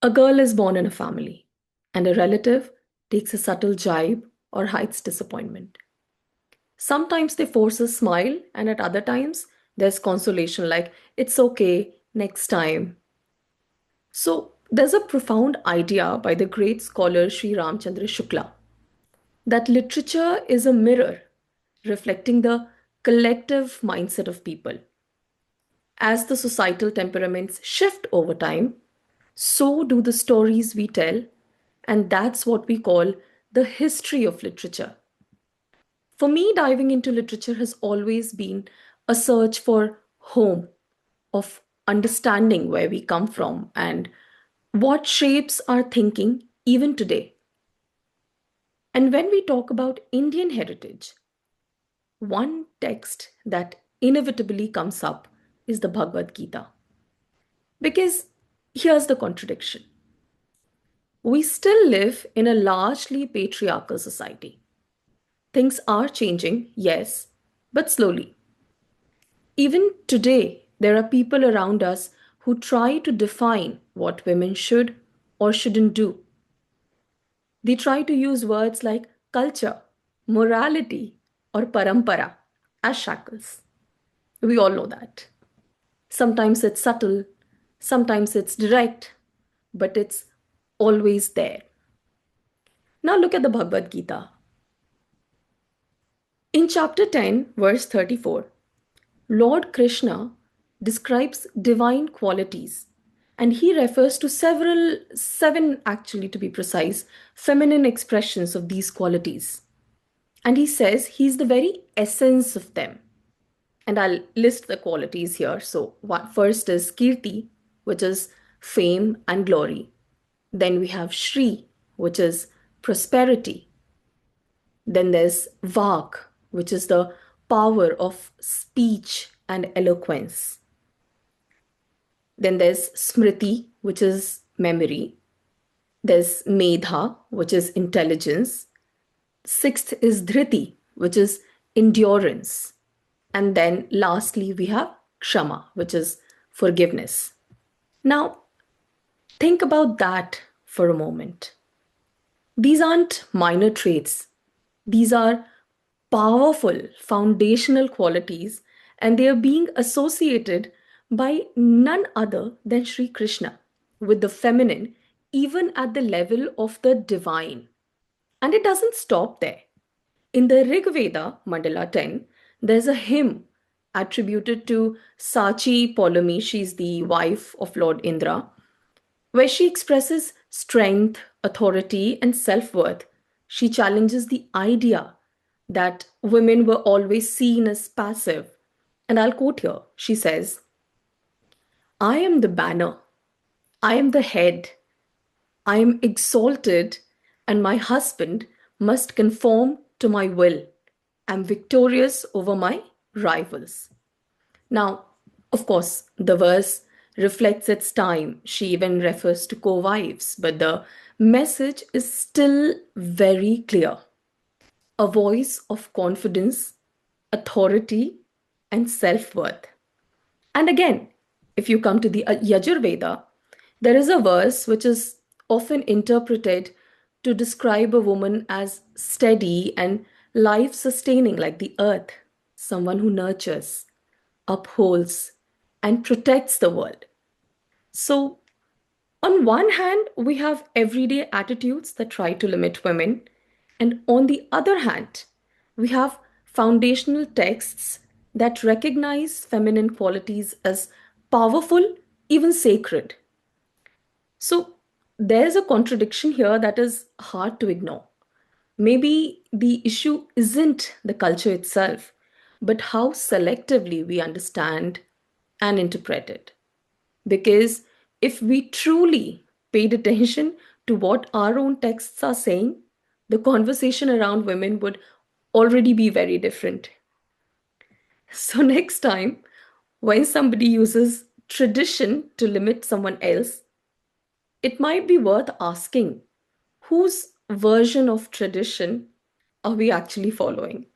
A girl is born in a family, and a relative takes a subtle jibe or hides disappointment. Sometimes they force a smile, and at other times, there's consolation like, it's okay, next time. So, there's a profound idea by the great scholar Sri Ram Chandra Shukla that literature is a mirror reflecting the collective mindset of people. As the societal temperaments shift over time, so do the stories we tell, and that's what we call the history of literature. For me, diving into literature has always been a search for home, of understanding where we come from and what shapes our thinking even today. And when we talk about Indian heritage, one text that inevitably comes up is the Bhagavad Gita. Because here's the contradiction: we still live in a largely patriarchal society. Things are changing, yes, but slowly. Even today, there are people around us who try to define what women should or shouldn't do. They try to use words like culture, morality, or parampara as shackles. We all know that. Sometimes it's subtle, sometimes it's direct, but it's always there. Now look at the Bhagavad Gita. In chapter 10, verse 34, Lord Krishna describes divine qualities, and he refers to seven actually to be precise, feminine expressions of these qualities. And he says he's the very essence of them. And I'll list the qualities here. So, first is Kirti, which is fame and glory. Then we have Shri, which is prosperity. Then there's Vak, which is the power of speech and eloquence. Then there's Smriti, which is memory. There's Medha, which is intelligence. Sixth is Dhriti, which is endurance. And then lastly, we have Kshama, which is forgiveness. Now, think about that for a moment. These aren't minor traits, these are powerful foundational qualities, and they are being associated by none other than Sri Krishna with the feminine, even at the level of the divine. And it doesn't stop there. In the Rig Veda, Mandala 10, there's a hymn attributed to Sachi Polami, she's the wife of Lord Indra, where she expresses strength, authority, and self worth. She challenges the idea that women were always seen as passive. And I'll quote here. She says, I am the banner, I am the head, I am exalted, and my husband must conform to my will. I'm victorious over my rivals. Now, of course, the verse reflects its time. She even refers to co wives, but the message is still very clear: a voice of confidence, authority, and self worth. And again, if you come to the Yajurveda, there is a verse which is often interpreted to describe a woman as steady and life sustaining, like the earth, someone who nurtures, upholds, and protects the world. So, on one hand, we have everyday attitudes that try to limit women, and on the other hand, we have foundational texts that recognize feminine qualities as powerful, even sacred. So, there's a contradiction here that is hard to ignore. Maybe the issue isn't the culture itself, but how selectively we understand and interpret it. Because if we truly paid attention to what our own texts are saying, the conversation around women would already be very different. So, next time, when somebody uses tradition to limit someone else, it might be worth asking, whose version of tradition are we actually following?